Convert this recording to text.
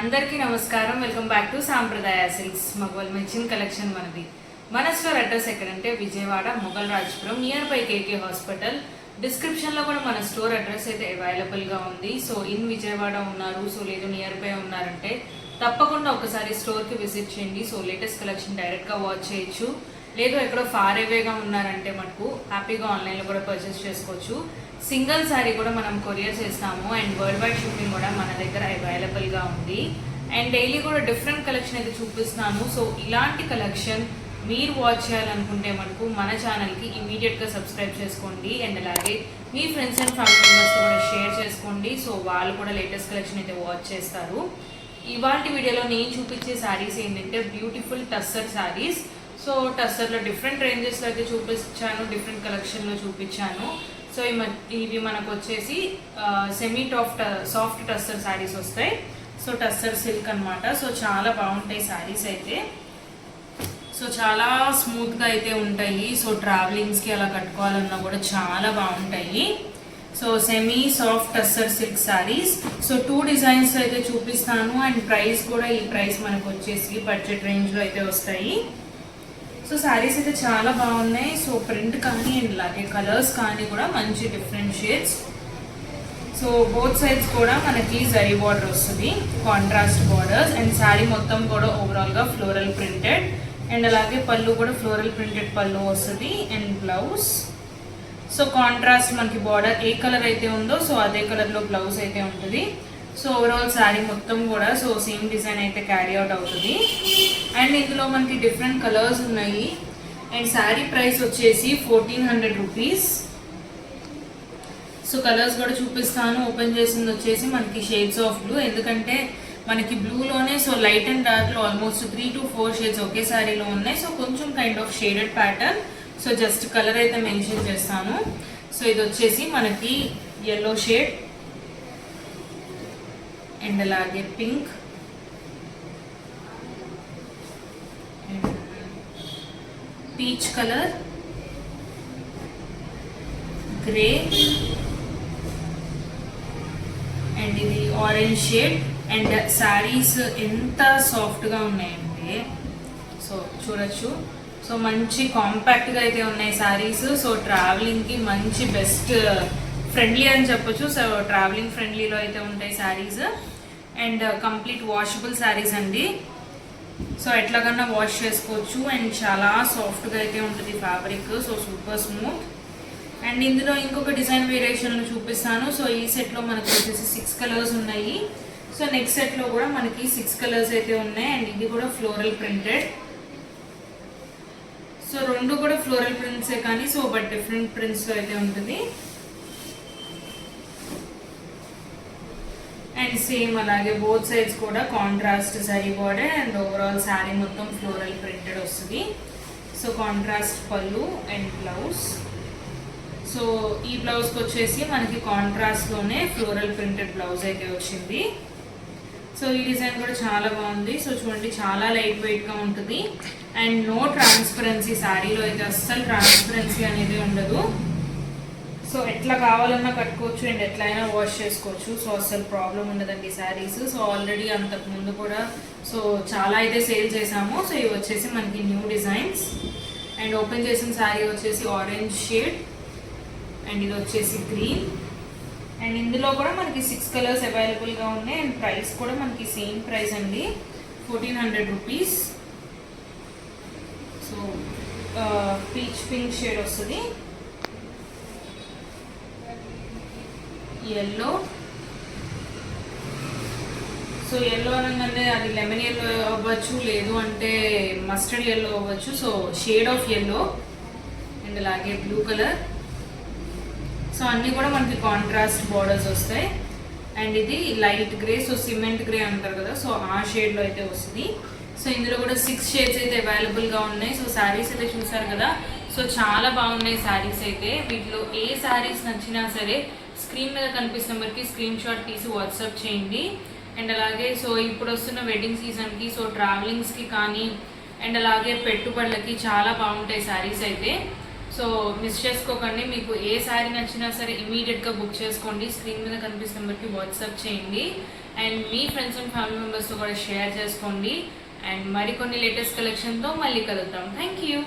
అందరికీ నమస్కారం. Welcome back to Sampradaya Silks. మగవాల్ మెచ్చిన కలెక్షన్ మనది. మన స్టోర్ అడ్రస్ ఎక్కడంటే Vijayawada Mogal Rajpuram near by KK hospital. డిస్క్రిప్షన్లో కూడా మన స్టోర్ అడ్రస్ అయితే అవైలబుల్గా ఉంది. సో ఇన్ విజయవాడ ఉన్నారు, సో లేదు నియర్ బై ఉన్నారంటే తప్పకుండా ఒకసారి స్టోర్కి విజిట్ చేయండి. సో లేటెస్ట్ కలెక్షన్ డైరెక్ట్గా వాచ్ చేయొచ్చు. లేదు ఎక్కడో ఫార్ అవేగా ఉన్నారంటే మనకు హ్యాపీగా ఆన్లైన్లో కూడా పర్చేస్ చేసుకోవచ్చు. సింగిల్ శారీ కూడా మనం కొరియర్ చేస్తాము అండ్ వరల్డ్ వైడ్ షిప్పింగ్ కూడా మన దగ్గర అవైలబుల్గా ఉంది. అండ్ డైలీ కూడా డిఫరెంట్ కలెక్షన్ అయితే చూపిస్తున్నాను. సో ఇలాంటి కలెక్షన్ మీరు వాచ్ చేయాలనుకుంటే మనకు మన ఛానల్కి ఇమీడియట్గా సబ్స్క్రైబ్ చేసుకోండి. అండ్ అలాగే మీ ఫ్రెండ్స్ అండ్ ఫ్యామిలీ మెంబర్స్తో కూడా షేర్ చేసుకోండి. సో వాళ్ళు కూడా లేటెస్ట్ కలెక్షన్ అయితే వాచ్ చేస్తారు. ఇవాళ వీడియోలో నేను చూపించే శారీస్ ఏంటంటే బ్యూటిఫుల్ టస్సర్ శారీస్. సో టస్సర్లో డిఫరెంట్ రేంజెస్లో అయితే చూపించాను, డిఫరెంట్ కలెక్షన్లో చూపించాను. సో ఇవి మనకు వచ్చేసి సెమీ సాఫ్ట్ టస్సర్ శారీస్ వస్తాయి. సో టస్సర్ సిల్క్ అనమాట. సో చాలా బాగుంటాయి శారీస్ అయితే. సో చాలా స్మూత్గా అయితే ఉంటాయి. సో ట్రావెలింగ్స్కి అలా కట్టుకోవాలన్నా కూడా చాలా బాగుంటాయి. So semi soft tussar silk saris. So 2 designs అయితే చూపిస్తాను. అండ్ ప్రైస్ కూడా ఈ ప్రైస్ మనకు వచ్చేసి బడ్జెట్ రేంజ్లో అయితే వస్తాయి. సో శారీస్ అయితే చాలా బాగున్నాయి. సో ప్రింట్ కానీ అండ్ అలాగే కలర్స్ కానీ కూడా మంచి different shades. So both sides కూడా మనకి జరీ బార్డర్ వస్తుంది, కాంట్రాస్ట్ బార్డర్స్. అండ్ శారీ మొత్తం కూడా ఓవరాల్గా ఫ్లోరల్ ప్రింటెడ్. అండ్ అలాగే పళ్ళు కూడా ఫ్లోరల్ ప్రింటెడ్ పళ్ళు వస్తుంది. అండ్ బ్లౌజ్ సో కాంట్రాస్ట్ మనకి బార్డర్ ఏ కలర్ అయితే ఉందో సో అదే కలర్లో బ్లౌజ్ అయితే ఉంటుంది. సో ఓవరాల్ శారీ మొత్తం కూడా సో సేమ్ డిజైన్ అయితే క్యారీ అవుట్ అవుతుంది. అండ్ ఇందులో మనకి డిఫరెంట్ కలర్స్ ఉన్నాయి. అండ్ శారీ ప్రైస్ వచ్చేసి 1400 రూపీస్. సో కలర్స్ కూడా చూపిస్తాను. ఓపెన్ చేసింది వచ్చేసి మనకి షేడ్స్ ఆఫ్ బ్లూ, ఎందుకంటే మనకి బ్లూలోనే సో లైట్ అండ్ డార్క్లో ఆల్మోస్ట్ 3 to 4 షేడ్స్ ఒకే శారీలో ఉన్నాయి. సో కొంచెం kind of shaded pattern. So just colour అయితే మెన్షన్ చేస్తాను. సో ఇది వచ్చేసి మనకి ఎల్లో షేడ్ అండ్ అలాగే pink peach colour, grey and ఇది ఆరెంజ్ షేడ్. అండ్ శారీస్ ఎంత సాఫ్ట్గా ఉన్నాయంటే సో చూడొచ్చు. సో మంచి కాంపాక్ట్గా అయితే ఉన్నాయి శారీస్. సో ట్రావెలింగ్కి మంచి బెస్ట్ ఫ్రెండ్లీ అని చెప్పొచ్చు. సో ట్రావెలింగ్ ఫ్రెండ్లీలో అయితే ఉంటాయి saris. And complete washable saris అండి. సో ఎట్లాగన్నా వాష్ చేసుకోవచ్చు. అండ్ చాలా సాఫ్ట్గా అయితే ఉంటుంది fabric. So super smooth. And ఇందులో ఇంకొక డిజైన్ వేరియేషన్లో చూపిస్తాను. సో ఈ సెట్లో మనకు వచ్చేసి 6 కలర్స్ ఉన్నాయి. సో నెక్స్ట్ సెట్లో కూడా మనకి 6 కలర్స్ అయితే ఉన్నాయి. అండ్ ఇది కూడా ఫ్లోరల్ ప్రింటెడ్. సో రెండు కూడా ఫ్లోరల్ ప్రింట్సే కానీ సో బట్ డిఫరెంట్ ప్రింట్స్లో అయితే ఉంటుంది. అండ్ సేమ్ అలాగే బోత్ సైడ్స్ కూడా contrast zari border and overall sari మొత్తం ఫ్లోరల్ ప్రింటెడ్ వస్తుంది. సో కాంట్రాస్ట్ పళ్ళు అండ్ బ్లౌజ్. సో ఈ బ్లౌజ్కి వచ్చేసి మనకి కాంట్రాస్ట్లోనే ఫ్లోరల్ ప్రింటెడ్ బ్లౌజ్ అయితే వచ్చింది. సో ఈ డిజైన్ కూడా చాలా బాగుంది. సో చూడండి చాలా లైట్ వెయిట్గా ఉంటుంది. అండ్ నో ట్రాన్స్పరెన్సీ, శారీలో అయితే అస్సలు ట్రాన్స్పరెన్సీ అనేది ఉండదు. సో ఎట్లా కావాలన్నా కట్టుకోవచ్చు అండ్ ఎట్లా అయినా వాష్ చేసుకోవచ్చు. సో అస్సలు ప్రాబ్లం ఉండదండి శారీస్. సో ఆల్రెడీ అంతకుముందు కూడా సో చాలా అయితే సేల్ చేసాము. సో ఇవి వచ్చేసి మనకి న్యూ డిజైన్స్. అండ్ ఓపెన్ చేసిన శారీ వచ్చేసి ఆరెంజ్ షేడ్ అండ్ ఇది వచ్చేసి గ్రీన్. అండ్ ఇందులో కూడా మనకి 6 కలర్స్ అవైలబుల్గా ఉన్నాయి. అండ్ ప్రైస్ కూడా మనకి సేమ్ ప్రైస్ అండి, 1400 rupees. So peach pink shade వస్తుంది, ఎల్లో. సో ఎల్లో అనగానే అది లెమన్ ఎల్లో అవ్వచ్చు, లేదు అంటే మస్టర్డ్ ఎల్లో అవ్వచ్చు. So shade of yellow and అలాగే బ్లూ కలర్. సో అన్నీ కూడా మనకి కాంట్రాస్ట్ బార్డర్స్ వస్తాయి. అండ్ ఇది light grey, so cement grey అంటారు కదా, సో ఆ షేడ్లో అయితే వస్తుంది. సో ఇందులో కూడా 6 షేడ్స్ అయితే అవైలబుల్గా ఉన్నాయి. సో శారీస్ అయితే చూసారు కదా. సో చాలా బాగున్నాయి శారీస్ అయితే. వీటిలో ఏ శారీస్ నచ్చినా సరే స్క్రీన్ మీద కనిపిస్తున్న వరకు స్క్రీన్ షాట్ తీసి వాట్సాప్ చేయండి. అండ్ అలాగే సో ఇప్పుడు వస్తున్న వెడ్డింగ్ సీజన్కి సో ట్రావెలింగ్స్కి కానీ అండ్ అలాగే పెట్టుబడులకి చాలా బాగుంటాయి శారీస్ అయితే. సో మిస్ చేసుకోకండి. మీకు ఏ శారీ నచ్చినా సరే ఇమీడియట్గా బుక్ చేసుకోండి. స్క్రీన్ మీద కనిపిస్తున్న నెంబర్కి వాట్సాప్ చేయండి and me friends and family మెంబర్స్తో కూడా షేర్ చేసుకోండి. అండ్ మరికొన్ని లేటెస్ట్ కలెక్షన్తో మళ్ళీ కలుద్దాం. Thank you.